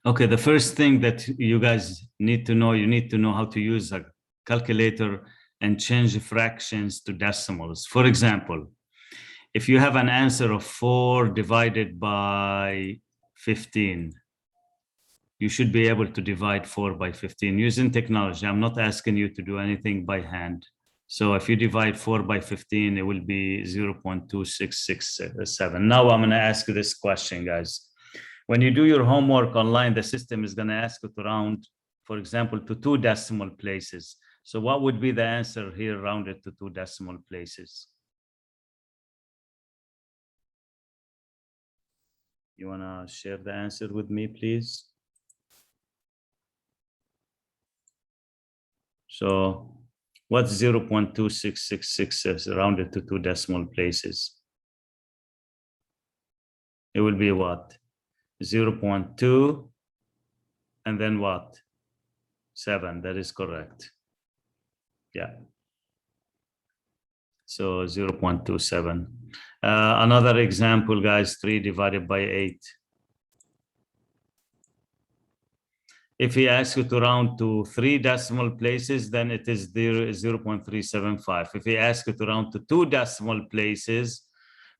Okay, the first thing that you guys need to know, you need to know how to use a calculator and change fractions to decimals. For example, if you have an answer of 4 divided by 15, you should be able to divide 4 by 15 using technology. I'm not asking you to do anything by hand. So if you divide 4 by 15, it will be 0.2667. Now I'm going to ask you this question, guys. When you do your homework online, the system is going to ask you to round, for example, to 2 decimal places. So what would be the answer here rounded to 2 decimal places? You want to share the answer with me, please? So what's 0.2666 rounded to 2 decimal places? It will be what? 0.2 and then what? 7. That is correct. Yeah. So 0.27. Another example, guys, 3 divided by 8. If he asks you to round to 3 decimal places, then it is 0.375. If he asks you to round to 2 decimal places,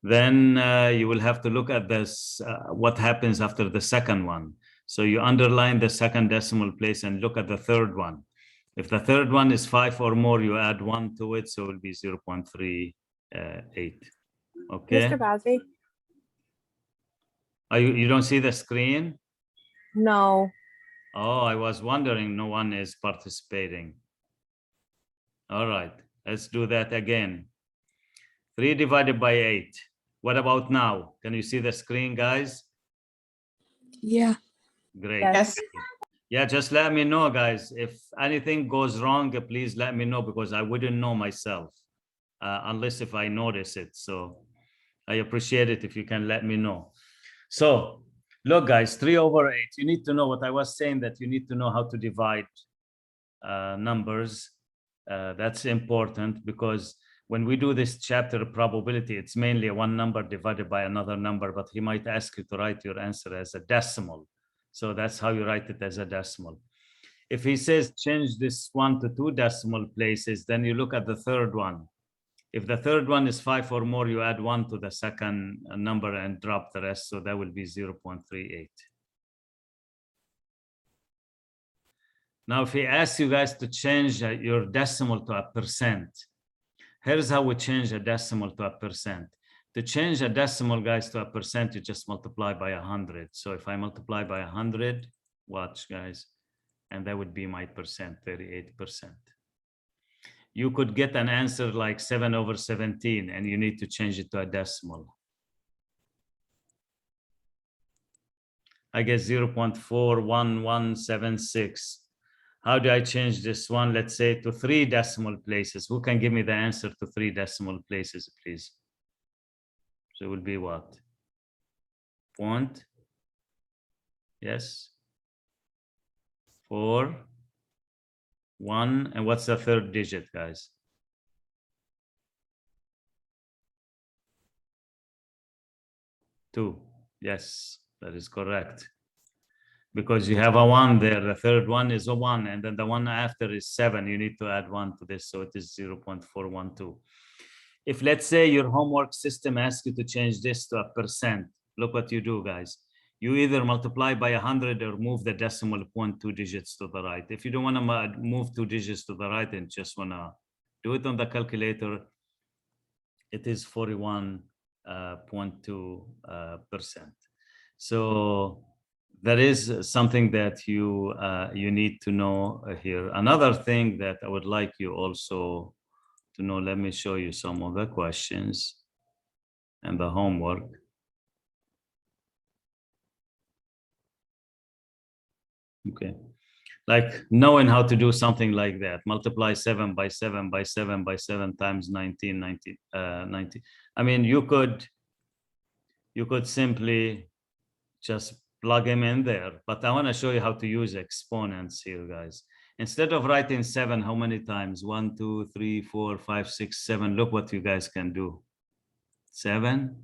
then you will have to look at this, what happens after the second one. So you underline the second decimal place and look at the third one. If the third one is 5 or more, you add 1 to it, so it will be 0.38. Okay. Mr. Bazzi? You don't see the screen? No. Oh, I was wondering, no one is participating. All right, let's do that again. 3 divided by 8. What about now? Can you see the screen, guys? Yeah. Great. Yes. Yeah, just let me know, guys. If anything goes wrong, please let me know, because I wouldn't know myself unless if I notice it. So I appreciate it if you can let me know. So look, guys, 3 over 8. You need to know what I was saying, that you need to know how to divide numbers. That's important, because when we do this chapter probability, it's mainly one number divided by another number, but he might ask you to write your answer as a decimal. So that's how you write it, as a decimal. If he says change this 1 to 2 decimal places, then you look at the third one. If the third one is 5 or more, you add 1 to the second number and drop the rest. So that will be 0.38. Now, if he asks you guys to change your decimal to a percent, here's how we change a decimal to a percent. To change a decimal, guys, to a percent, you just multiply by 100. So if I multiply by 100, watch, guys, and that would be my percent, 38%. You could get an answer like 7 over 17, and you need to change it to a decimal. I guess 0.41176. How do I change this one? Let's say to 3 decimal places. Who can give me the answer to 3 decimal places, please? So it will be what? Point. Yes. 4, 1, and what's the third digit, guys? 2. Yes, that is correct. Because you have a 1 there, the third one is a 1, and then the one after is 7. You need to add 1 to this, so it is 0.412. If, let's say, your homework system asks you to change this to a percent, look what you do, guys. You either multiply by 100 or move the decimal point 2 digits to the right. If you don't want to move 2 digits to the right and just want to do it on the calculator, it is 41.2%. So that is something that you need to know here. Another thing that I would like you also to know, let me show you some of the questions and the homework. Okay, like knowing how to do something like that, multiply 7 by 7 by 7 by 7 times 19, 90. I mean, you could simply just plug them in there, but I want to show you how to use exponents here, guys. Instead of writing 7, how many times? 1, 2, 3, 4, 5, 6, 7. Look what you guys can do. 7.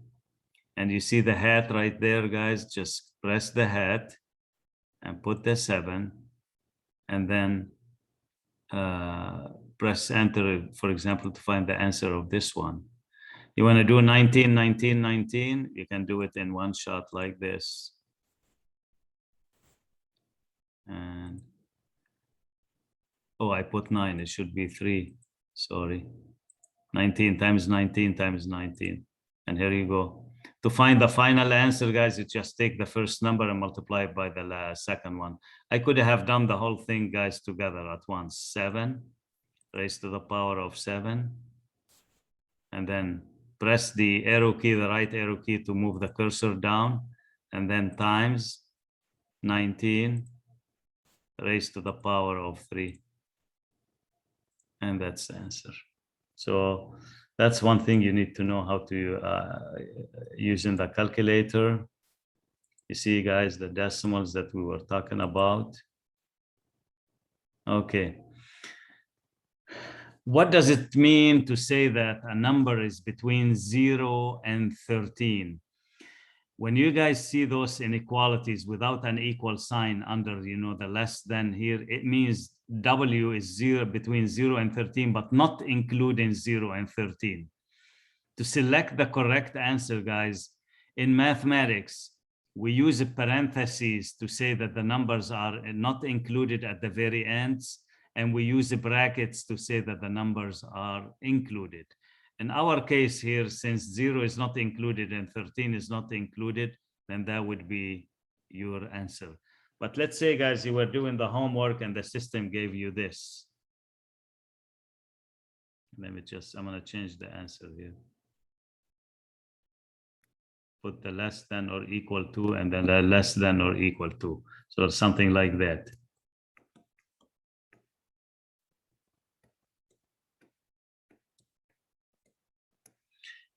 And you see the hat right there, guys. Just press the hat and put the 7, and then press enter, for example, to find the answer of this one. You want to do 19, 19, 19, you can do it in one shot like this. And oh, I put 9, it should be 3, sorry. 19 times 19 times 19. And here you go. To find the final answer, guys, you just take the first number and multiply it by the second one. I could have done the whole thing, guys, together at once. 7 raised to the power of 7. And then press the arrow key, the right arrow key, to move the cursor down. And then times 19 raised to the power of 3. And that's the answer. So that's one thing you need to know how to use in the calculator. You see, guys, the decimals that we were talking about. Okay. What does it mean to say that a number is between 0 and 13? When you guys see those inequalities without an equal sign under, the less than here, it means W is 0, between 0 and 13, but not including 0 and 13. To select the correct answer, guys, in mathematics, we use a parentheses to say that the numbers are not included at the very ends, and we use the brackets to say that the numbers are included. In our case here, since 0 is not included and 13 is not included, then that would be your answer. But let's say, guys, you were doing the homework and the system gave you this. I'm gonna change the answer here. Put the less than or equal to, and then the less than or equal to. So something like that.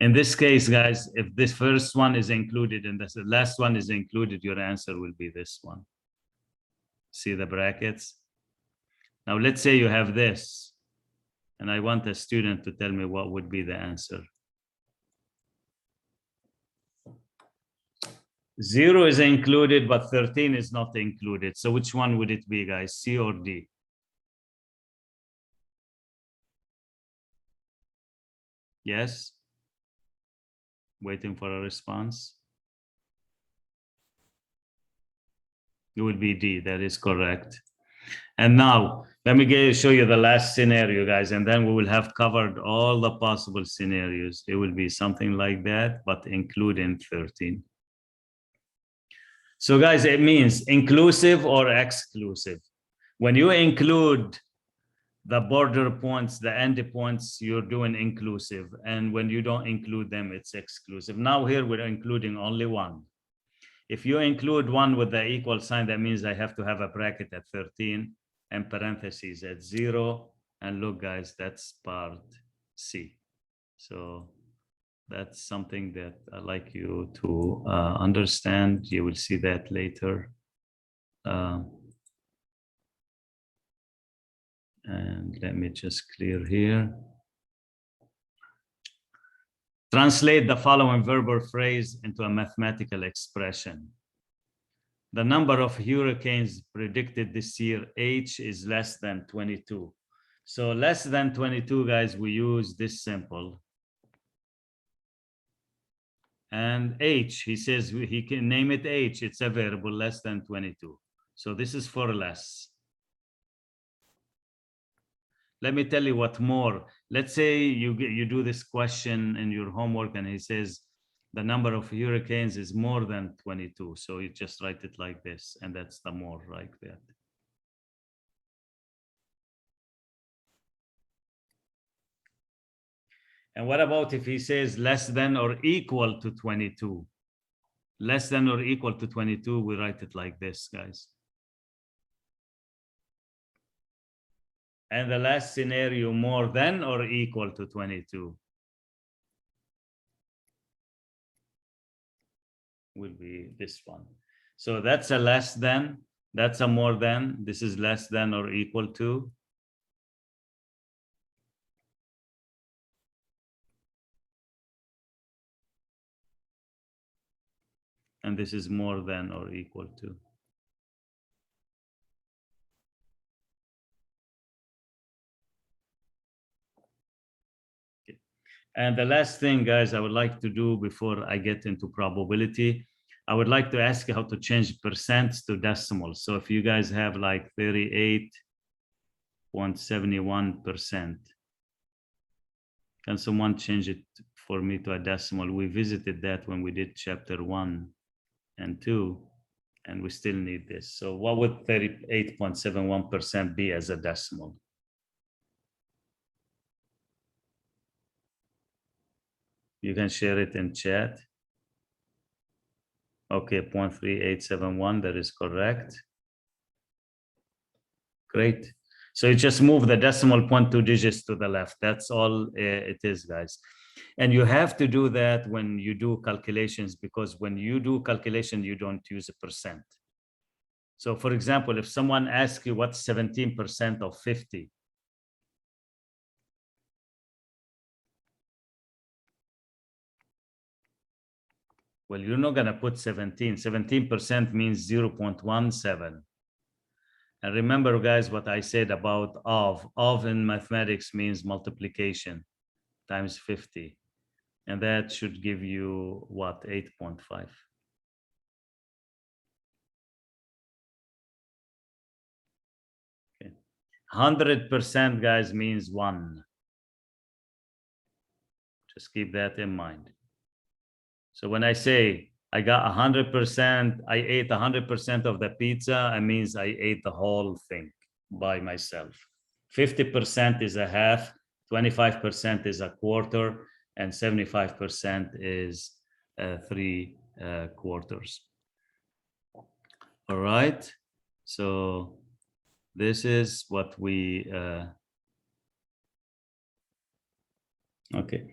In this case, guys, if this first one is included and the last one is included, your answer will be this one. See the brackets? Now, let's say you have this, and I want a student to tell me what would be the answer. 0 is included, but 13 is not included. So which one would it be, guys? C or D? Yes? Waiting for a response. It would be D, that is correct. And now, let me show you the last scenario, guys, and then we will have covered all the possible scenarios. It will be something like that, but including 13. So, guys, it means inclusive or exclusive. When you include the border points, the end points, you're doing inclusive. And when you don't include them, it's exclusive. Now here, we're including only one. If you include one with the equal sign, that means I have to have a bracket at 13 and parentheses at 0. And look, guys, that's part C. So that's something that I'd like you to understand. You will see that later. And let me just clear here. Translate the following verb or phrase into a mathematical expression. The number of hurricanes predicted this year, H, is less than 22. So less than 22, guys, we use this simple. And H, he says he can name it H. It's a variable less than 22. So this is for less. Let me tell you what more. Let's say you do this question in your homework and he says the number of hurricanes is more than 22. So you just write it like this, and that's the more like that. And what about if he says less than or equal to 22? Less than or equal to 22, we write it like this, guys. And the last scenario, more than or equal to 22, will be this one. So that's a less than, that's a more than, this is less than or equal to. And this is more than or equal to. And the last thing, guys, I would like to do before I get into probability, I would like to ask you how to change percents to decimals. So if you guys have like 38.71%, can someone change it for me to a decimal? We visited that when we did chapter 1 and 2, and we still need this. So what would 38.71% be as a decimal? You can share it in chat. Okay, 0.3871, that is correct. Great. So you just move the decimal point 2 digits to the left. That's all it is, guys. And you have to do that when you do calculations, because when you do calculation, you don't use a percent. So for example, if someone asks you what's 17% of 50, well, you're not going to put 17. 17% means 0.17. And remember, guys, what I said about of. Of in mathematics means multiplication times 50. And that should give you what, 8.5. Okay. 100%, guys, means 1. Just keep that in mind. So when I say I got 100%, I ate 100% of the pizza, it means I ate the whole thing by myself. 50% is a half, 25% is a quarter, and 75% is 3 quarters. All right. So this is what we okay.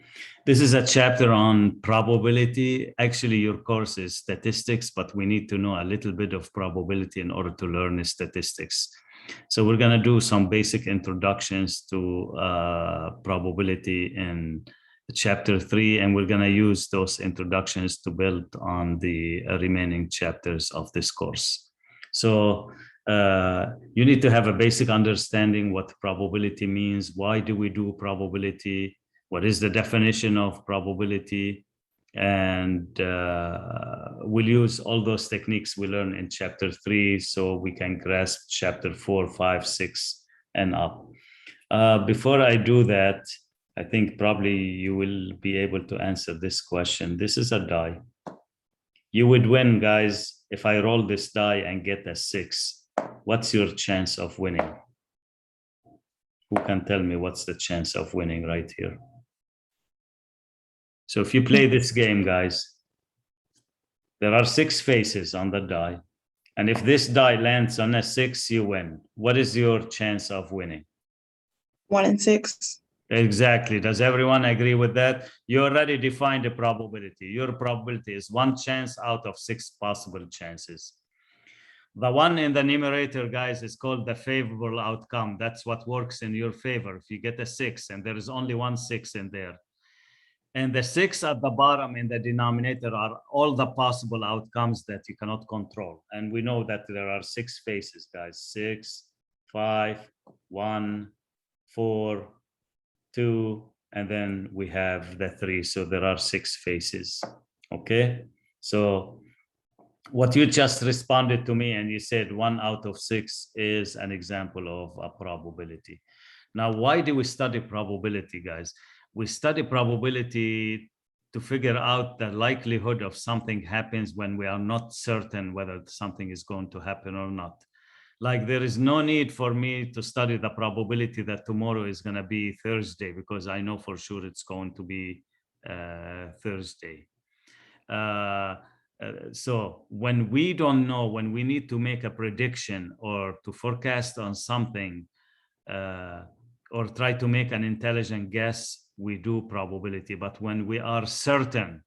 This is a chapter on probability. Actually, your course is statistics, but we need to know a little bit of probability in order to learn statistics. So we're going to do some basic introductions to probability in chapter 3, and we're going to use those introductions to build on the remaining chapters of this course. So you need to have a basic understanding what probability means. Why do we do probability? What is the definition of probability? And we'll use all those techniques we learn in chapter 3 so we can grasp chapter 4, 5, 6, and up. Before I do that, I think probably you will be able to answer this question. This is a die. You would win, guys, if I roll this die and get a 6. What's your chance of winning? Who can tell me what's the chance of winning right here? So if you play this game, guys, there are 6 faces on the die. And if this die lands on a 6, you win. What is your chance of winning? 1 in 6. Exactly. Does everyone agree with that? You already defined the probability. Your probability is 1 chance out of 6 possible chances. The one in the numerator, guys, is called the favorable outcome. That's what works in your favor. If you get a 6 and there is only 1 6 in there, and the 6 at the bottom in the denominator are all the possible outcomes that you cannot control. And we know that there are 6 faces, guys. 6, 5, 1, 4, 2, and then we have the 3. So there are 6 faces. Okay. So what you just responded to me and you said 1 out of 6 is an example of a probability. Now, why do we study probability, guys? We study probability to figure out the likelihood of something happens when we are not certain whether something is going to happen or not. Like there is no need for me to study the probability that tomorrow is going to be Thursday because I know for sure it's going to be Thursday. So when we don't know, when we need to make a prediction or to forecast on something or try to make an intelligent guess, we do probability. But when we are certain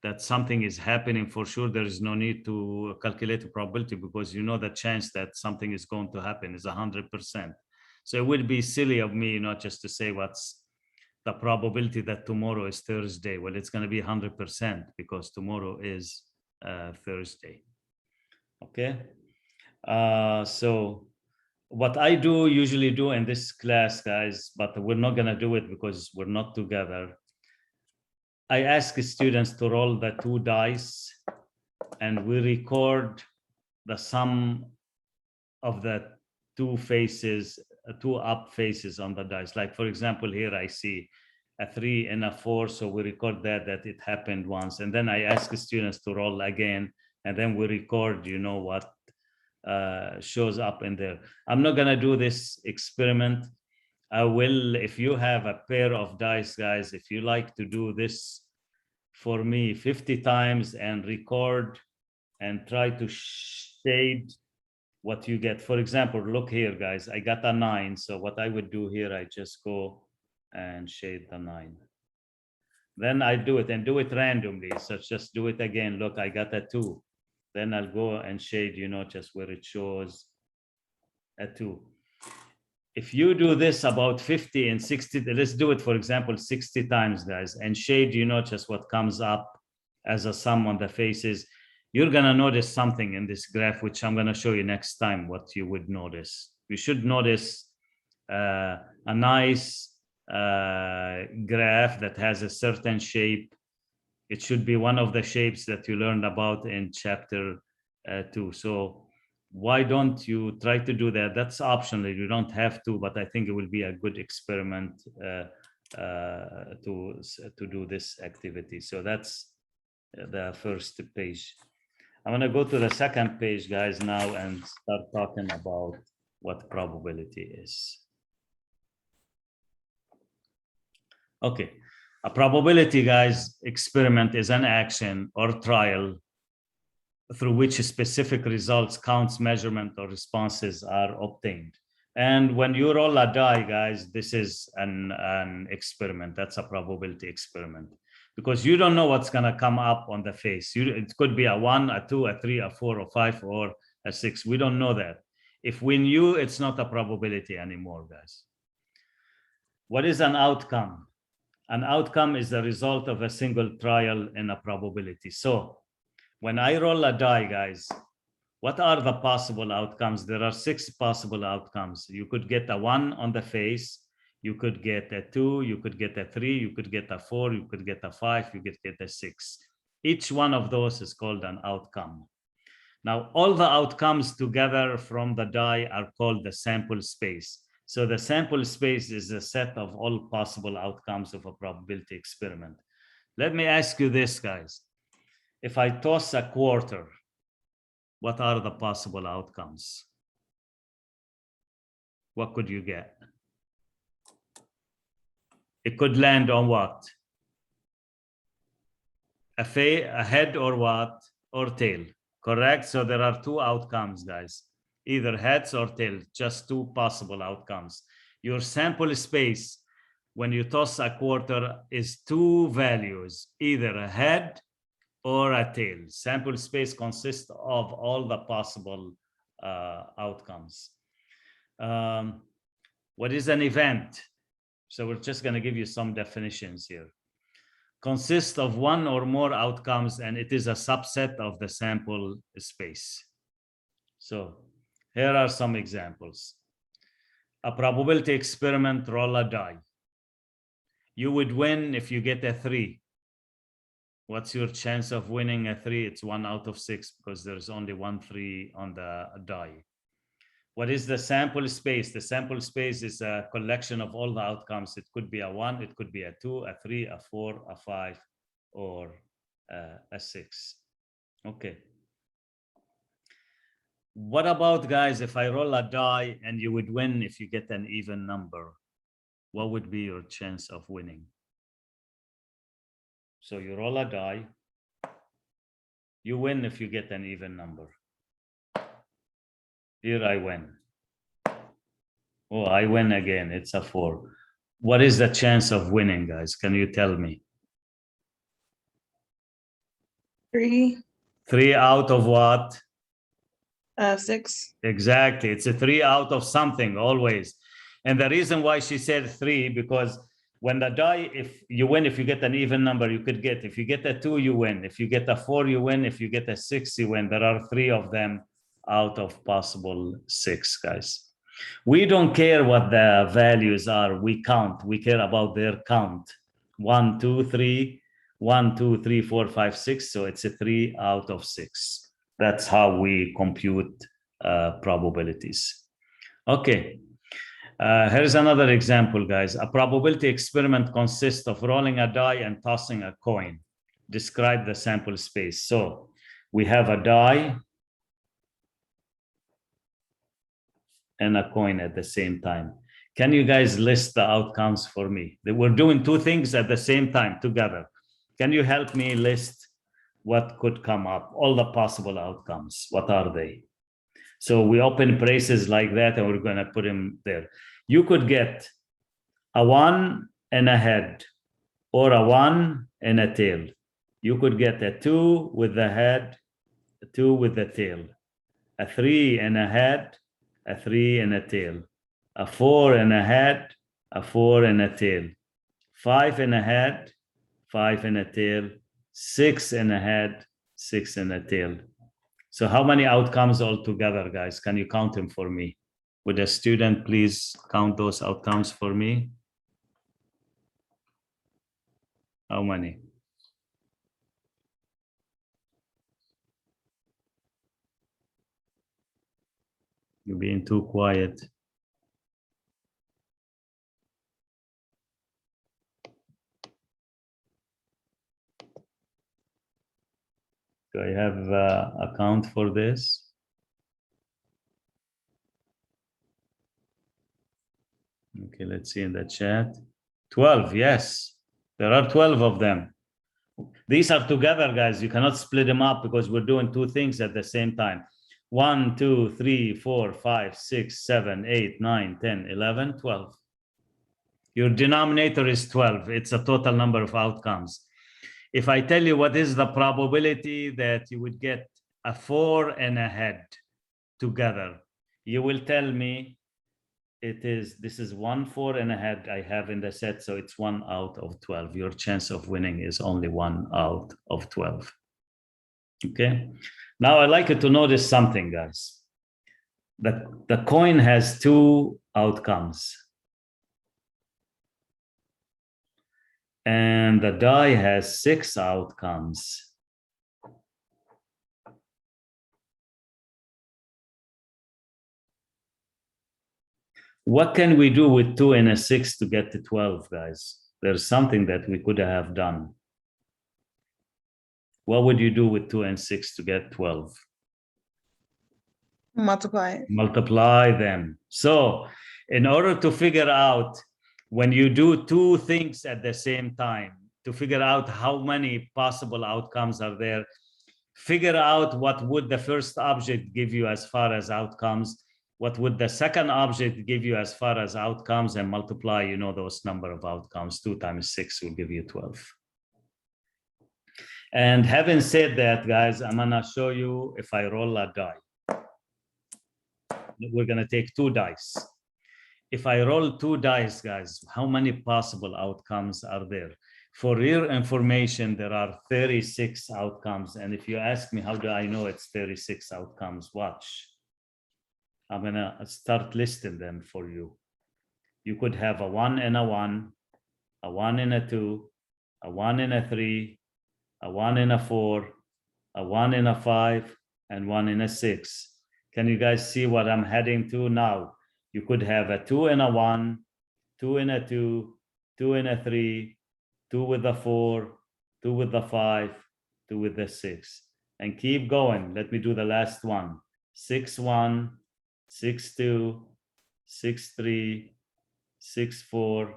that something is happening for sure, there is no need to calculate the probability because you know the chance that something is going to happen is 100%. So it would be silly of me not just to say what's the probability that tomorrow is Thursday. Well, it's going to be 100% because tomorrow is Thursday. Okay. So what I usually do in this class, guys, but we're not going to do it because we're not together. I ask students to roll the 2 dice and we record the sum of the 2 faces, 2 up faces on the dice. Like for example, here I see a 3 and a 4, so we record that it happened once, and then I ask the students to roll again, and then we record, what shows up in there. I'm not gonna do this experiment. I will, if you have a pair of dice, guys, if you like to do this for me 50 times and record and try to shade what you get. For example, look here, guys, I got a 9. So what I would do here, I just go and shade the 9. Then I do it and do it randomly. So just do it again. Look, I got a 2. Then I'll go and shade, just where it shows a 2. If you do this about 50 and 60, let's do it, for example, 60 times, guys, and shade, just what comes up as a sum on the faces, you're going to notice something in this graph, which I'm going to show you next time what you would notice. You should notice a nice graph that has a certain shape. It should be one of the shapes that you learned about in chapter 2. So why don't you try to do that? That's optional. You don't have to, but I think it will be a good experiment to do this activity. So that's the first page. I'm going to go to the second page, guys, now and start talking about what probability is. Okay, a probability, guys, experiment is an action or trial through which specific results, counts, measurement, or responses are obtained. And when you roll a die, guys, this is an experiment. That's a probability experiment, because you don't know what's going to come up on the face. It could be a 1, a 2, a 3, a 4, a 5, or a 6. We don't know that. If we knew, it's not a probability anymore, guys. What is an outcome? An outcome is the result of a single trial in a probability. So when I roll a die, guys, what are the possible outcomes? There are 6 possible outcomes. You could get a 1 on the face. You could get a 2, you could get a 3, you could get a 4, you could get a 5, you could get a 6. Each one of those is called an outcome. Now, all the outcomes together from the die are called the sample space. So the sample space is a set of all possible outcomes of a probability experiment. Let me ask you this, guys. If I toss a quarter, what are the possible outcomes? What could you get? It could land on what? A head or what? Or tail, correct? So there are 2 outcomes, guys. Either heads or tail, just 2 possible outcomes. Your sample space, when you toss a quarter, is 2 values, either a head or a tail. Sample space consists of all the possible outcomes. What is an event? So we're just going to give you some definitions here. Consists of 1 or more outcomes, and it is a subset of the sample space. So here are some examples. A probability experiment, roll a die. You would win if you get a 3. What's your chance of winning a 3? It's 1 out of 6, because there's only 1 3 on the die. What is the sample space? The sample space is a collection of all the outcomes. It could be a 1, it could be a 2, a 3, a 4, a 5, or a 6. Okay. What about, guys, if I roll a die and you would win if you get an even number? What would be your chance of winning? So you roll a die. You win if you get an even number. Here I win. Oh, I win again. It's a 4. What is the chance of winning, guys? Can you tell me? 3. 3 out of what? 6. Exactly. It's a 3 out of something always. And the reason why she said 3, because when the die, if you win, if you get an even number, you could get, if you get a 2, you win. If you get a 4, you win. If you get a 6, you win. There are 3 of them out of possible 6, guys. We don't care what the values are. We count. We care about their count. 1, 2, 3. 1, 2, 3, 4, 5, 6. So it's a 3 out of 6. That's how we compute probabilities. Okay. Here's another example, guys. A probability experiment consists of rolling a die and tossing a coin. Describe the sample space. So we have a die and a coin at the same time. Can you guys list the outcomes for me? We're doing two things at the same time together. Can you help me list what could come up, all the possible outcomes? What are they? So we open braces like that and we're going to put them there. You could get a 1 and a head or a 1 and a tail. You could get a 2 with the head, a 2 with the tail, a 3 and a head, a 3 and a tail, a 4 and a head, a 4 and a tail, 5 and a head, 5 and a tail, 6 and a head, 6 and a tail. So how many outcomes altogether, guys? Can you count them for me? Would a student please count those outcomes for me? How many? You're being too quiet. Do I have a count for this? Okay, let's see in the chat. 12, yes. There are 12 of them. These are together, guys. You cannot split them up because we're doing two things at the same time. 1, 2, 3, 4, 5, 6, 7, 8, 9, 10, 11, 12. Your denominator is 12. It's a total number of outcomes. If I tell you what is the probability that you would get a 4 and a head together, you will tell me this is 1 4 and a head I have in the set, so it's 1 out of 12. Your chance of winning is only 1 out of 12. Okay. Now I'd like you to notice something, guys. The coin has 2 outcomes. And the die has 6 outcomes. What can we do with 2 and a 6 to get to 12, guys? There's something that we could have done. What would you do with 2 and 6 to get 12? Multiply it. Multiply them. So in order to figure out when you do two things at the same time, to figure out how many possible outcomes are there, figure out what would the first object give you as far as outcomes, what would the second object give you as far as outcomes, and multiply, you know, those number of outcomes. 2 times 6 will give you 12. And having said that, guys, I'm gonna show you if I roll a die. We're gonna take 2 dice. If I roll 2 dice, guys, how many possible outcomes are there? For your information, there are 36 outcomes. And if you ask me, how do I know it's 36 outcomes? Watch. I'm gonna start listing them for you. You could have a 1 and a 1, a 1 and a 2, a 1 and a 3, a 1 and a 4, a 1 and a 5, and 1 and a 6. Can you guys see what I'm heading to now? You could have a 2 and a 1, 2 and a 2, 2 and a 3, 2 with the 4, 2 with the 5, 2 with the 6. And keep going. Let me do the last one. 6 1, 6 2, 6 3, 6 4,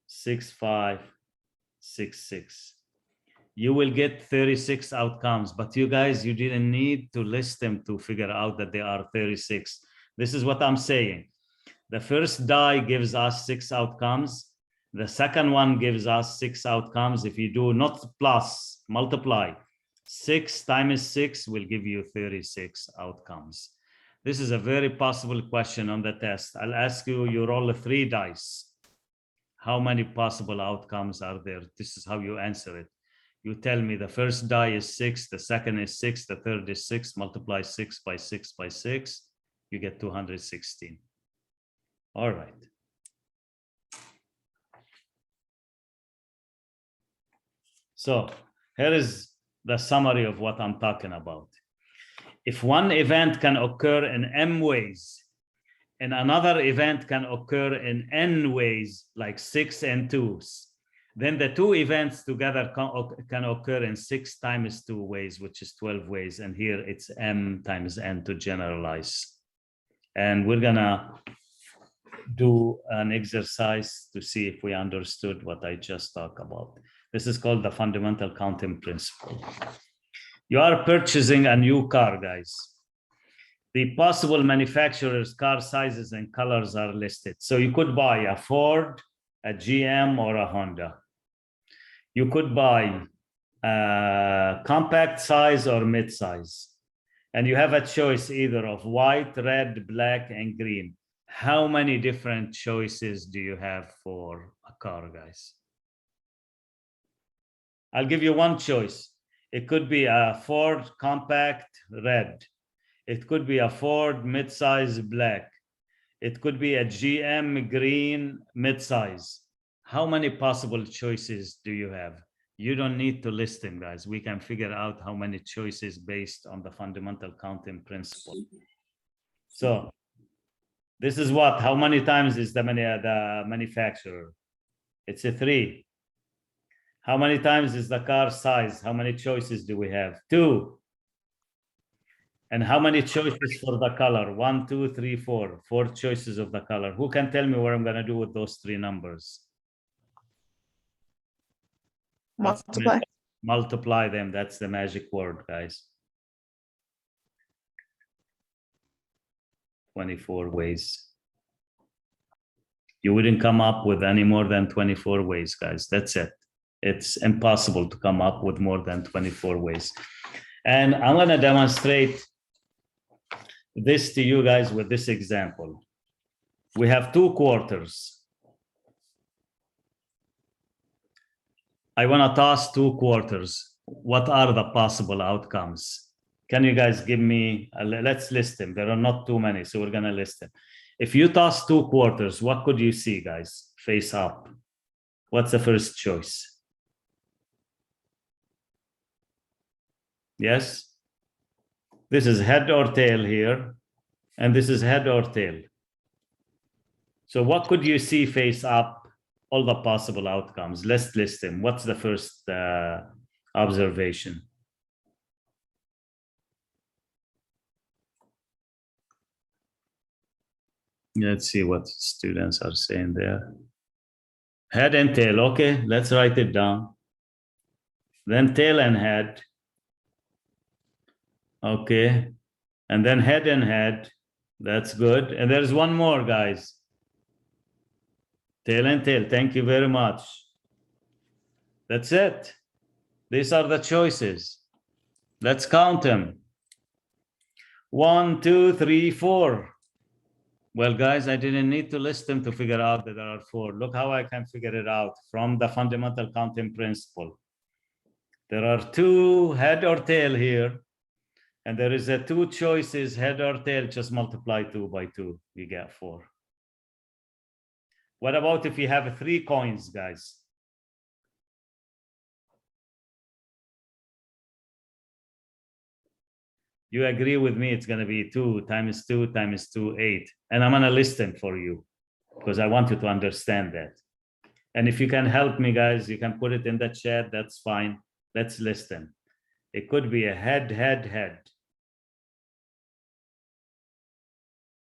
6 5, 6 6. You will get 36 outcomes, but you guys, you didn't need to list them to figure out that there are 36. This is what I'm saying. The first die gives us 6 outcomes. The second one gives us 6 outcomes. If you do not plus, multiply, 6 times 6 will give you 36 outcomes. This is a very possible question on the test. I'll ask you, you roll 3 dice. How many possible outcomes are there? This is how you answer it. You tell me the first die is 6, the second is 6, the third is 6, multiply 6 by 6 by 6, you get 216. All right. So here is the summary of what I'm talking about. If one event can occur in M ways, and another event can occur in N ways, like 6 and 2s, then the two events together can occur in 6 times 2 ways, which is 12 ways. And here it's M times N to generalize. And we're gonna do an exercise to see if we understood what I just talked about. This is called the fundamental counting principle. You are purchasing a new car, guys. The possible manufacturers, car sizes, and colors are listed. So you could buy a Ford, a GM, or a Honda. You could buy a compact size or mid-size. And you have a choice either of white, red, black, and green. How many different choices do you have for a car, guys? I'll give you one choice. It could be a Ford compact red. It could be a Ford midsize black. It could be a GM green midsize. How many possible choices do you have? You don't need to list them, guys. We can figure out how many choices based on the fundamental counting principle. So this is what? How many times is the manufacturer? It's a 3. How many times is the car size? How many choices do we have? 2. And how many choices for the color? 1, 2, 3, 4. 4 choices of the color. Who can tell me what I'm going to do with those 3 numbers? Multiply. Multiply them. That's the magic word, guys. 24 ways. You wouldn't come up with any more than 24 ways, guys. That's it. It's impossible to come up with more than 24 ways. And I'm going to demonstrate this to you guys with this example. We have 2 quarters. I want to toss 2 quarters. What are the possible outcomes? Can you guys give me, let's list them. There are not too many, so we're going to list them. If you toss 2 quarters, what could you see, guys? Face up. What's the first choice? Yes? This is head or tail here, and this is head or tail. So what could you see face up? All the possible outcomes. Let's list them. What's the first observation? Let's see what students are saying there. Head and tail. Okay, let's write it down. Then tail and head. Okay. And then head and head. That's good. And there's one more, guys. Tail and tail. Thank you very much. That's it. These are the choices. Let's count them. 1, 2, 3, 4. Well, guys, I didn't need to list them to figure out that there are 4. Look how I can figure it out from the fundamental counting principle. There are 2 head or tail here, and there is a 2 choices, head or tail. Just multiply 2 by 2, you get 4. What about if you have 3 coins, guys? You agree with me, it's going to be 2 times 2 times 2, 8. And I'm going to list them for you because I want you to understand that. And if you can help me, guys, you can put it in the chat. That's fine. Let's list them. It could be a head, head, head.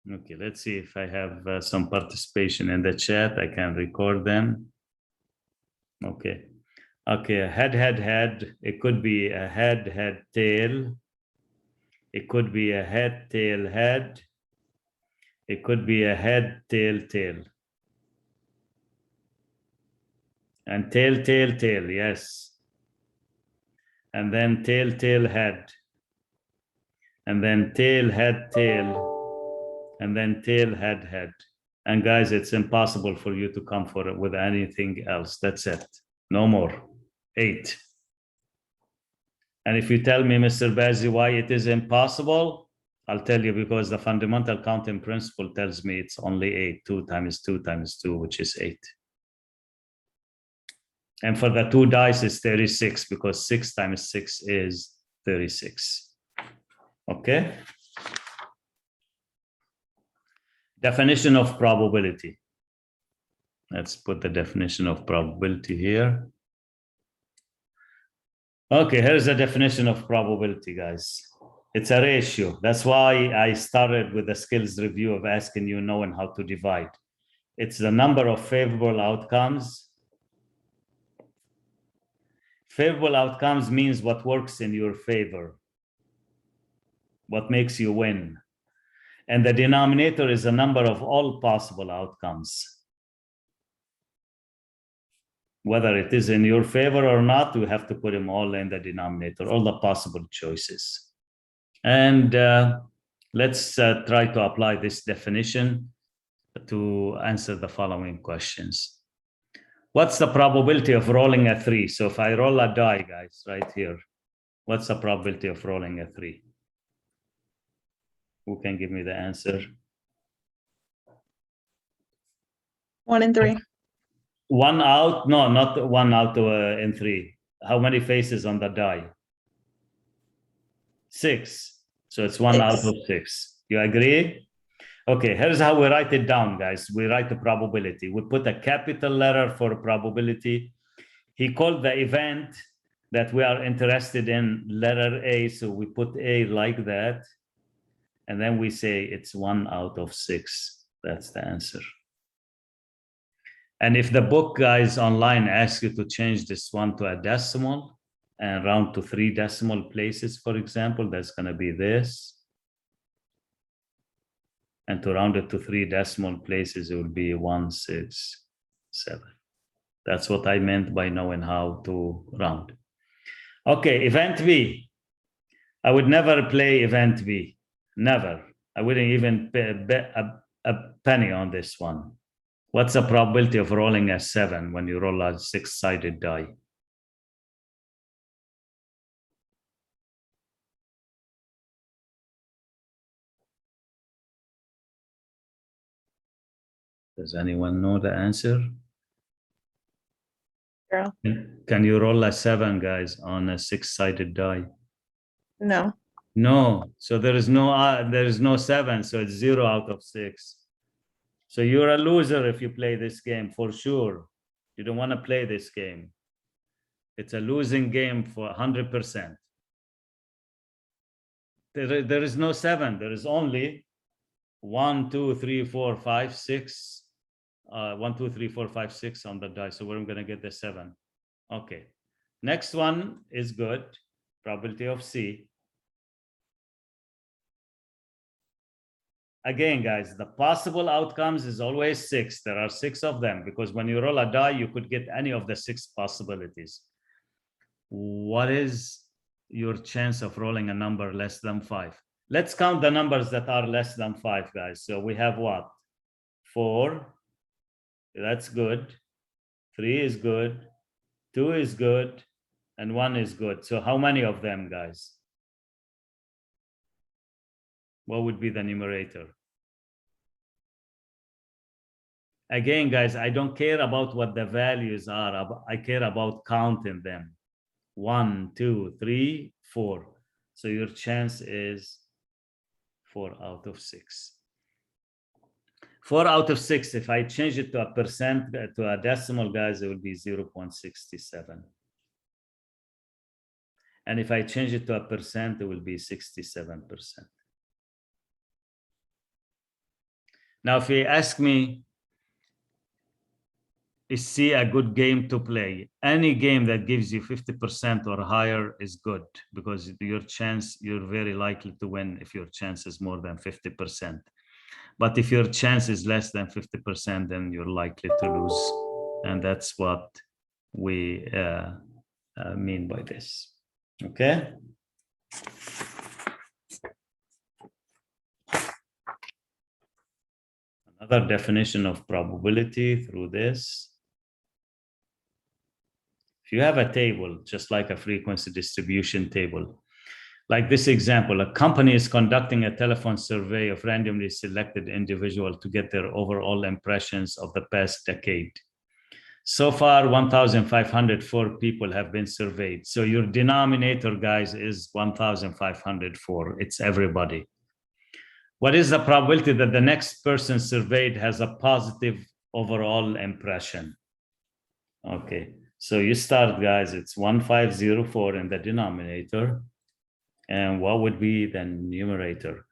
Okay, let's see if I have some participation in the chat. I can record them. Okay. Okay, a head, head, head. It could be a head, head, tail. It could be a head, tail, head. It could be a head, tail, tail. And tail, tail, tail, yes. And then tail, tail, head. And then tail, head, tail. And then tail, head, head. And guys, it's impossible for you to come for it with anything else. That's it. No more. 8. And if you tell me, Mr. Bazzi, why it is impossible, I'll tell you because the fundamental counting principle tells me it's only 8. 2 times 2 times 2, which is 8. And for the 2 dice is 36 because 6 times 6 is 36. Okay. Definition of probability. Let's put the definition of probability here. Okay, here's the definition of probability, guys. It's a ratio. That's why I started with the skills review of asking you knowing how to divide. It's the number of favorable outcomes. Favorable outcomes means what works in your favor, what makes you win. And the denominator is a number of all possible outcomes. Whether it is in your favor or not, we have to put them all in the denominator, all the possible choices. And let's try to apply this definition to answer the following questions. What's the probability of rolling a 3? So if I roll a die, guys, right here, what's the probability of rolling a 3? Who can give me the answer? 1 in 3. 1 out? No, not 1 out in 3. How many faces on the die? 6. So it's 1 out of 6. You agree? Okay, here's how we write it down, guys. We write the probability. We put a capital letter for probability. He called the event that we are interested in letter A, so we put A like that. And then we say it's 1 out of 6. That's the answer. And if the book guys online ask you to change this one to a decimal and round to 3 decimal places, for example, that's going to be this. And to round it to 3 decimal places, it will be 167. That's what I meant by knowing how to round. Okay, event B. I would never play event B. Never. I wouldn't even bet a penny on this one. What's the probability of rolling a 7 when you roll a 6-sided die? Does anyone know the answer? Girl. Can you roll a 7, guys, on a 6-sided die? No. No. So there is no 7. So it's 0 out of 6. So you're a loser if you play this game, for sure. You don't want to play this game. It's a losing game for 100%. There is no 7. There is only 1, 2, 3, 4, 5, 6. 1, 2, 3, 4, 5, 6 on the die. So we're going to get the 7. Okay. Next one is good. Probability of C. Again, guys, the possible outcomes is always 6. There are 6 of them because when you roll a die, you could get any of the 6 possibilities. What is your chance of rolling a number less than 5? Let's count the numbers that are less than 5, guys. So we have what? 4. That's good. 3 is good. 2 is good. And 1 is good. So how many of them, guys? What would be the numerator? Again, guys, I don't care about what the values are. I care about counting them. 1, 2, 3, 4. So your chance is 4 out of 6. 4 out of 6, if I change it to a percent, to a decimal, guys, it will be 0.67. And if I change it to a percent, it will be 67%. Now, if you ask me, is C a good game to play? Any game that gives you 50% or higher is good because you're very likely to win if your chance is more than 50%. But if your chance is less than 50%, then you're likely to lose. And that's what we mean by this. Okay? Another definition of probability through this. If you have a table, just like a frequency distribution table, like this example, a company is conducting a telephone survey of randomly selected individuals to get their overall impressions of the past decade. So far, 1,504 people have been surveyed. So your denominator, guys, is 1,504. It's everybody. What is the probability that the next person surveyed has a positive overall impression? Okay, so you start, guys. It's 1,504 in the denominator. And what would be the numerator?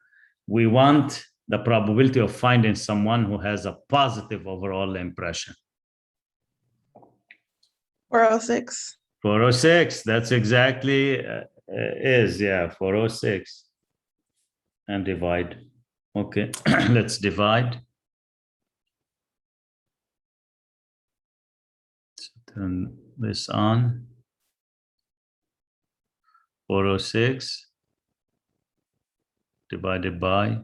We want the probability of finding someone who has a positive overall impression. 406. 406, that's exactly is, yeah, 406. And divide. Okay, let's divide. So turn this on. 406 divided by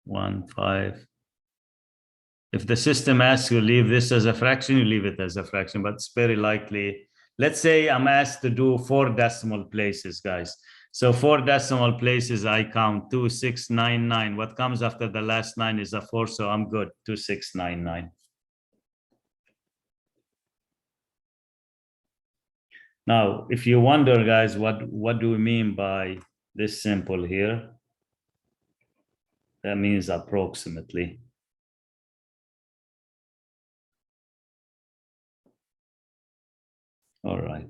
1,5. If the system asks you leave this as a fraction, you leave it as a fraction, but it's very likely. Let's say I'm asked to do 4 decimal places, guys. So 4 decimal places, I count 2699. What comes after the last 9 is a 4, so I'm good, 2699. Now, if you wonder, guys, what do we mean by this symbol here? That means approximately. All right.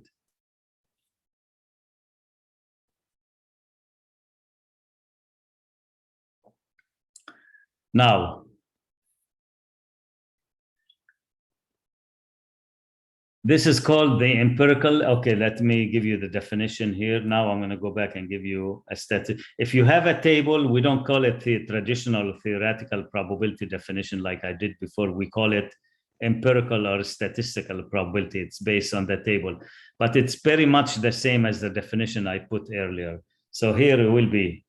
Now, this is called the empirical. Okay, let me give you the definition here. Now I'm going to go back and give you a static. If you have a table, we don't call it the traditional theoretical probability definition like I did before. We call it empirical or statistical probability. It's based on the table, but it's very much the same as the definition I put earlier. So here it will be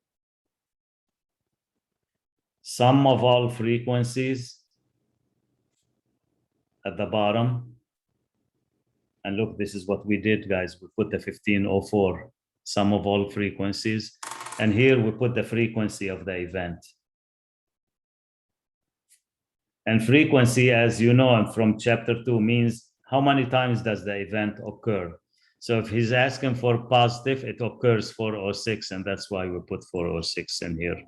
sum of all frequencies at the bottom. And look, this is what we did, guys. We put the 1504, sum of all frequencies. And here we put the frequency of the event. And frequency, as you know, from chapter 2, means how many times does the event occur? So if he's asking for positive, it occurs 406, and that's why we put 406 in here.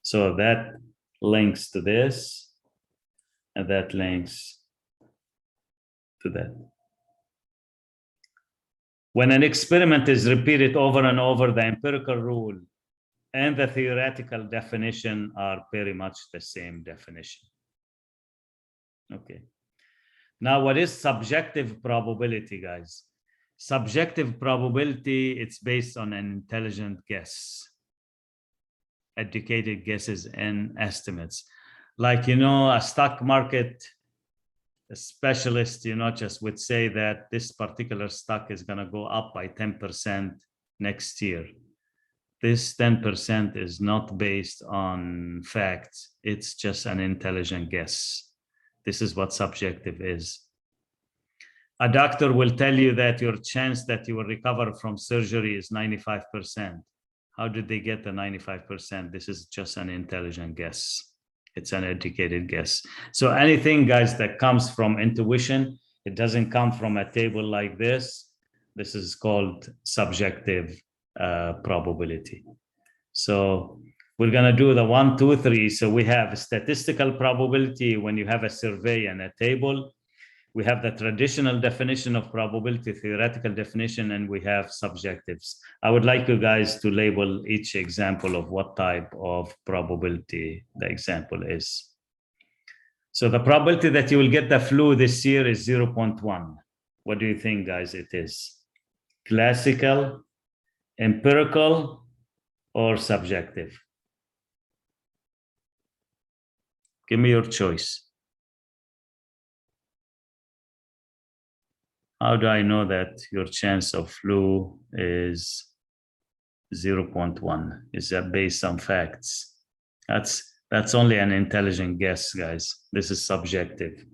So that links to this, and that links to that. When an experiment is repeated over and over, the empirical rule and the theoretical definition are very much the same definition. Okay. Now, what is subjective probability, guys? Subjective probability, it's based on an intelligent guess, educated guesses and estimates. Like, you know, a stock market specialist, you know, just would say that this particular stock is going to go up by 10% next year. This 10% is not based on facts. It's just an intelligent guess. This is what subjective is. A doctor will tell you that your chance that you will recover from surgery is 95%. How did they get the 95%? This is just an intelligent guess. It's an educated guess. So anything, guys, that comes from intuition, it doesn't come from a table like this. This is called subjective probability. So we're going to do the 1, 2, 3. So we have statistical probability when you have a survey and a table. We have the traditional definition of probability, theoretical definition, and we have subjectives. I would like you guys to label each example of what type of probability the example is. So the probability that you will get the flu this year is 0.1. What do you think, guys, it is? Classical, empirical, or subjective? Give me your choice. How do I know that your chance of flu is 0.1? Is that based on facts? That's only an intelligent guess, guys. This is subjective.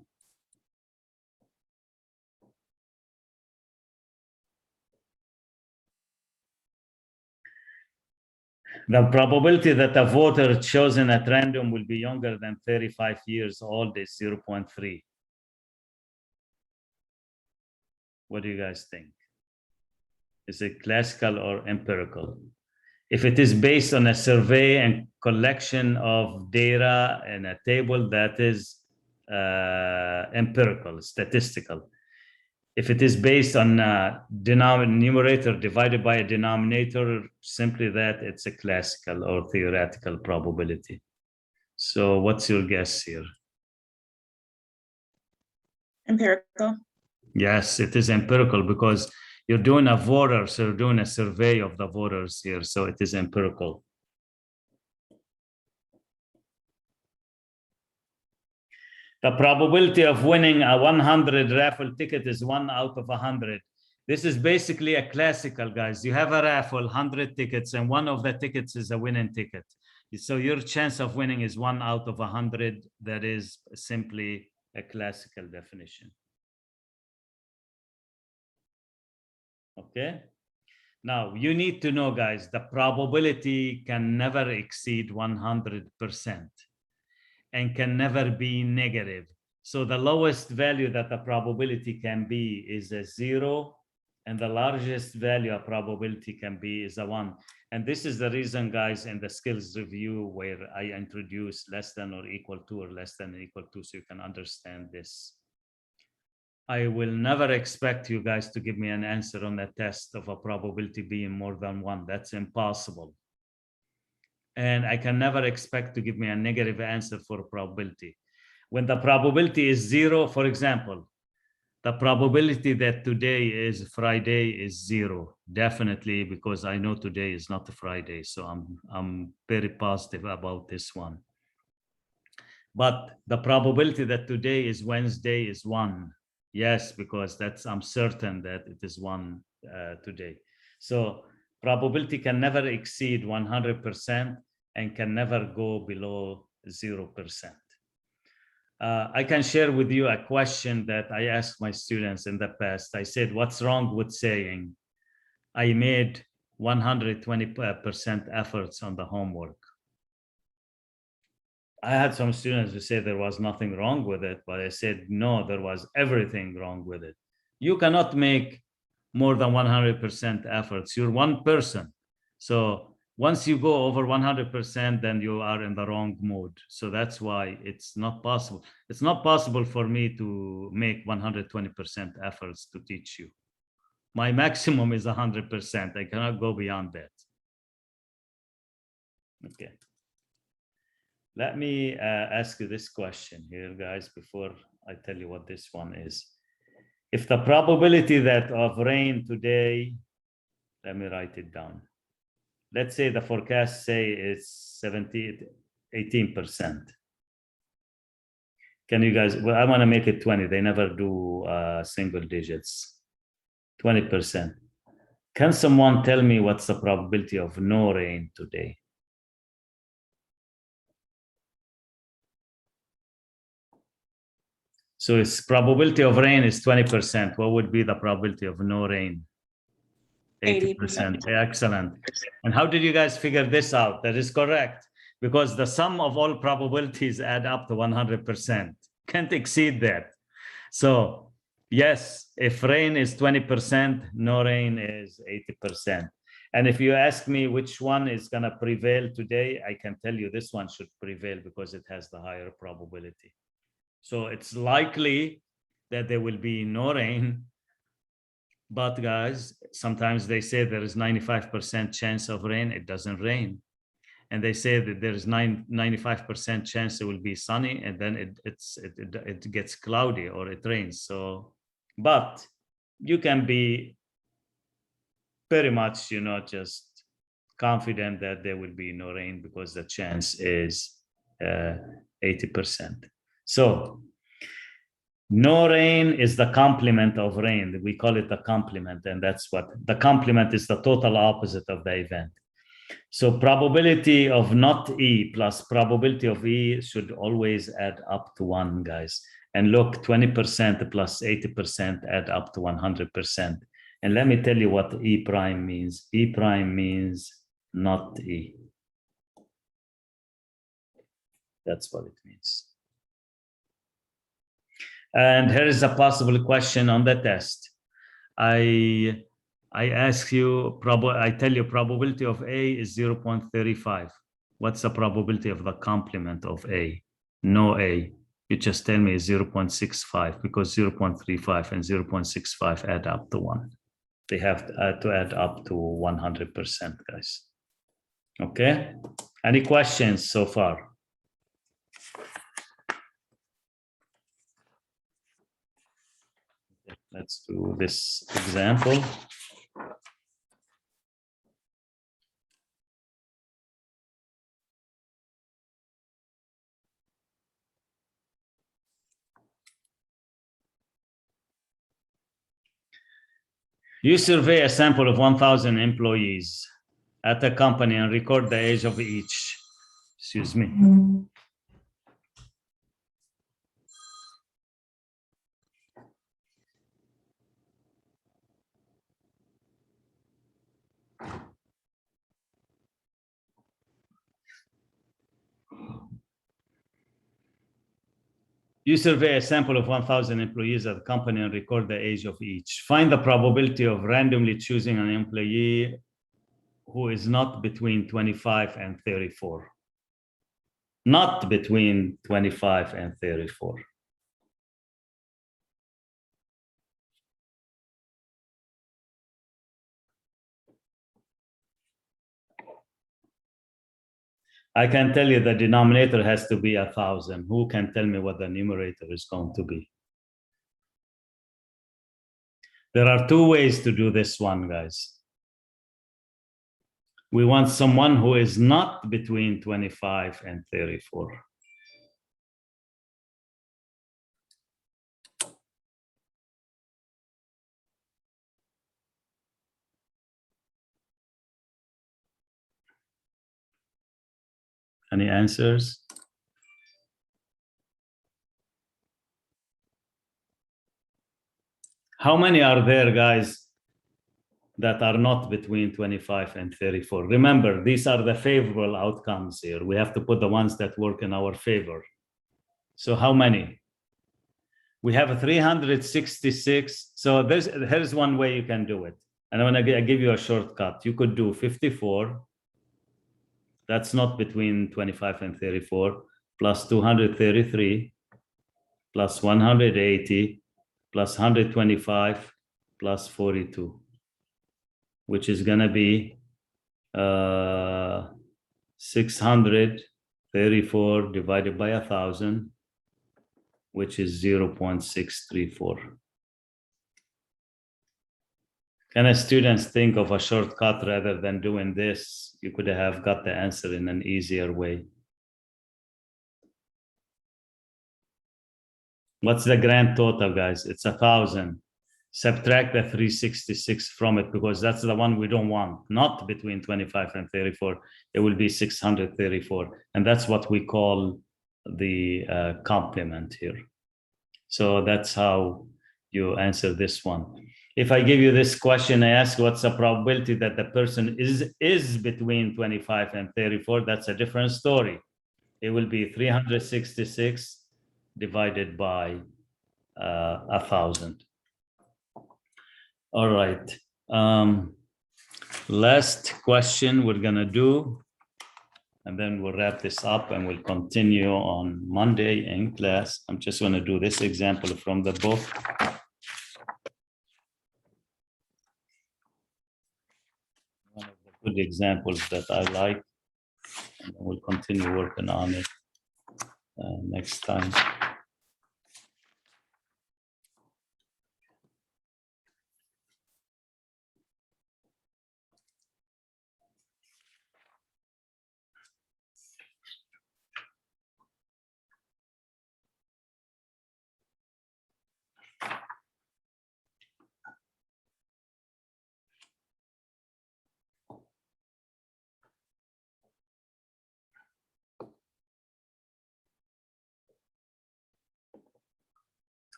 The probability that a voter chosen at random will be younger than 35 years old is 0.3. What do you guys think? Is it classical or empirical? If it is based on a survey and collection of data in a table, that is empirical, statistical. If it is based on numerator divided by a denominator, simply that, it's a classical or theoretical probability. So what's your guess here? Empirical. Yes, it is empirical because you're doing a voter, so you're doing a survey of the voters here, so it is empirical. The probability of winning a 100 raffle ticket is 1 out of 100. This is basically a classical, guys. You have a raffle, 100 tickets, and one of the tickets is a winning ticket. So your chance of winning is 1 out of 100. That is simply a classical definition. Okay. Now, you need to know, guys, the probability can never exceed 100%. And can never be negative. So the lowest value that the probability can be is a 0, and the largest value of probability can be is a 1. And this is the reason, guys, in the skills review where I introduce less than or equal to or less than or equal to, so you can understand this. I will never expect you guys to give me an answer on a test of a probability being more than 1. That's impossible. And I can never expect to give me a negative answer for probability. When the probability is 0, for example, the probability that today is Friday is 0, definitely, because I know today is not a Friday. So I'm very positive about this one. But the probability that today is Wednesday is 1. Yes, because I'm certain that it is 1 today. So probability can never exceed 100%. And can never go below 0%. I can share with you a question that I asked my students in the past. I said, what's wrong with saying I made 120% efforts on the homework? I had some students who said there was nothing wrong with it, but I said, no, there was everything wrong with it. You cannot make more than 100% efforts. You're one person. So once you go over 100%, then you are in the wrong mode. So that's why it's not possible. It's not possible for me to make 120% efforts to teach you. My maximum is 100%. I cannot go beyond that. Okay. Let me ask you this question here, guys, before I tell you what this one is. If the probability that of rain today, let me write it down. Let's say the forecast say is 18%. Can you guys, well, I want to make it 20. They never do single digits. 20%. Can someone tell me what's the probability of no rain today? So its probability of rain is 20%. What would be the probability of no rain? 80%. Excellent. And how did you guys figure this out? That is correct, because the sum of all probabilities add up to 100%. Can't exceed that. So yes, if rain is 20%, no rain is 80%. And if you ask me which one is going to prevail today, I can tell you this one should prevail because it has the higher probability. So it's likely that there will be no rain. But guys, sometimes they say there is 95% chance of rain, it doesn't rain. And they say that there is 95% chance it will be sunny, and then it gets cloudy or it rains. So, but you can be pretty much, just confident that there will be no rain because the chance is 80%. So no rain is the complement of rain. We call it the complement, and that's what the complement is, the total opposite of the event. So probability of not E plus probability of E should always add up to 1, guys. And look, 20% plus 80% add up to 100%. And let me tell you what E prime means. E prime means not E. That's what it means. And here is a possible question on the test. I ask you, I tell you probability of A is 0.35. What's the probability of the complement of A? No A. You just tell me 0.65 because 0.35 and 0.65 add up to 1. They have to add up to 100%, guys. Okay? Any questions so far? Let's do this example. You survey a sample of 1,000 employees at a company and record the age of each. Excuse me. You survey a sample of 1,000 employees at the company and record the age of each. Find the probability of randomly choosing an employee who is not between 25 and 34. Not between 25 and 34. I can tell you the denominator has to be 1,000. Who can tell me what the numerator is going to be? There are two ways to do this one, guys. We want someone who is not between 25 and 34. Any answers? How many are there, guys, that are not between 25 and 34? Remember, these are the favorable outcomes here. We have to put the ones that work in our favor. So how many? We have a 366. So here's one way you can do it. And I'm gonna give you a shortcut. You could do 54. That's not between 25 and 34, plus 233, plus 180, plus 125, plus 42, which is gonna be 634 divided by 1,000, which is 0.634. Can students think of a shortcut rather than doing this? You could have got the answer in an easier way. What's the grand total, guys? It's 1,000. Subtract the 366 from it because that's the one we don't want. Not between 25 and 34. It will be 634. And that's what we call the complement here. So that's how you answer this one. If I give you this question, I ask what's the probability that the person is between 25 and 34, that's a different story. It will be 366 divided by 1,000. All right. Last question we're gonna do, and then we'll wrap this up and we'll continue on Monday in class. I'm just gonna do this example from the book. One of the good examples that I like, and we'll continue working on it next time.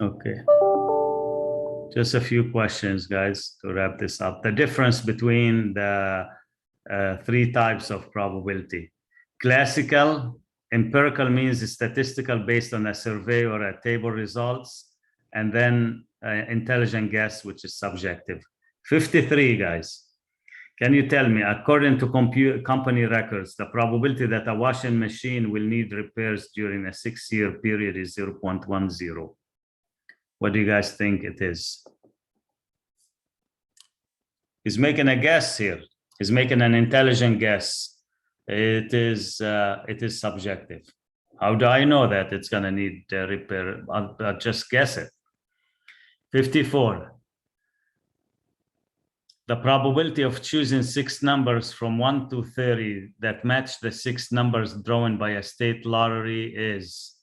Okay. Just a few questions, guys, to wrap this up. The difference between the three types of probability. Classical, empirical means statistical based on a survey or a table results. And then intelligent guess, which is subjective. 53, guys. Can you tell me, according to company records, the probability that a washing machine will need repairs during a 6-year period is 0.10. What do you guys think it is? He's making a guess here. He's making an intelligent guess. It is subjective. How do I know that it's going to need repair? I'll just guess it. 54. The probability of choosing 6 numbers from 1 to 30 that match the 6 numbers drawn by a state lottery is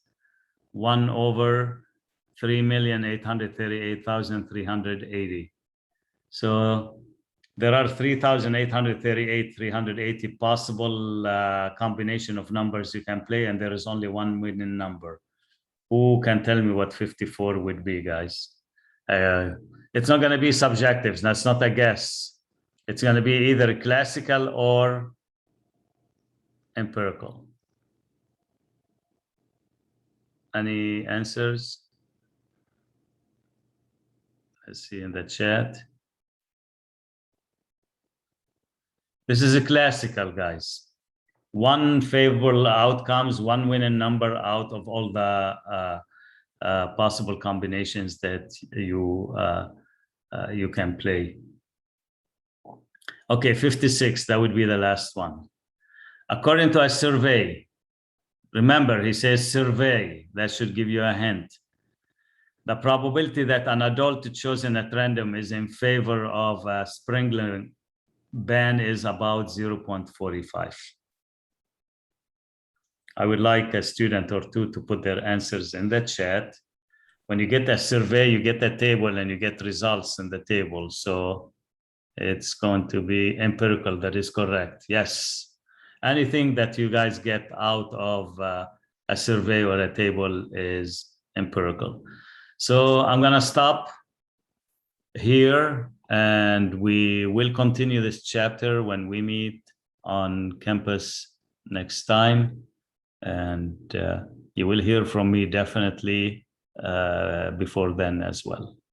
1/3,838,380. So there are 3,838,380 possible combination of numbers you can play, and there is only one winning number. Who can tell me what 54 would be, guys? It's not going to be subjective. That's not a guess. It's going to be either classical or empirical. Any answers? Let's see in the chat. This is a classical, guys. One favorable outcomes, one winning number out of all the possible combinations that you can play. Okay, 56, that would be the last one. According to a survey, remember, he says survey, that should give you a hint. The probability that an adult chosen at random is in favor of a sprinkler ban is about 0.45. I would like a student or two to put their answers in the chat. When you get a survey, you get a table and you get results in the table. So it's going to be empirical. That is correct. Yes. Anything that you guys get out of a survey or a table is empirical. So I'm going to stop here, and we will continue this chapter when we meet on campus next time. And you will hear from me definitely before then as well.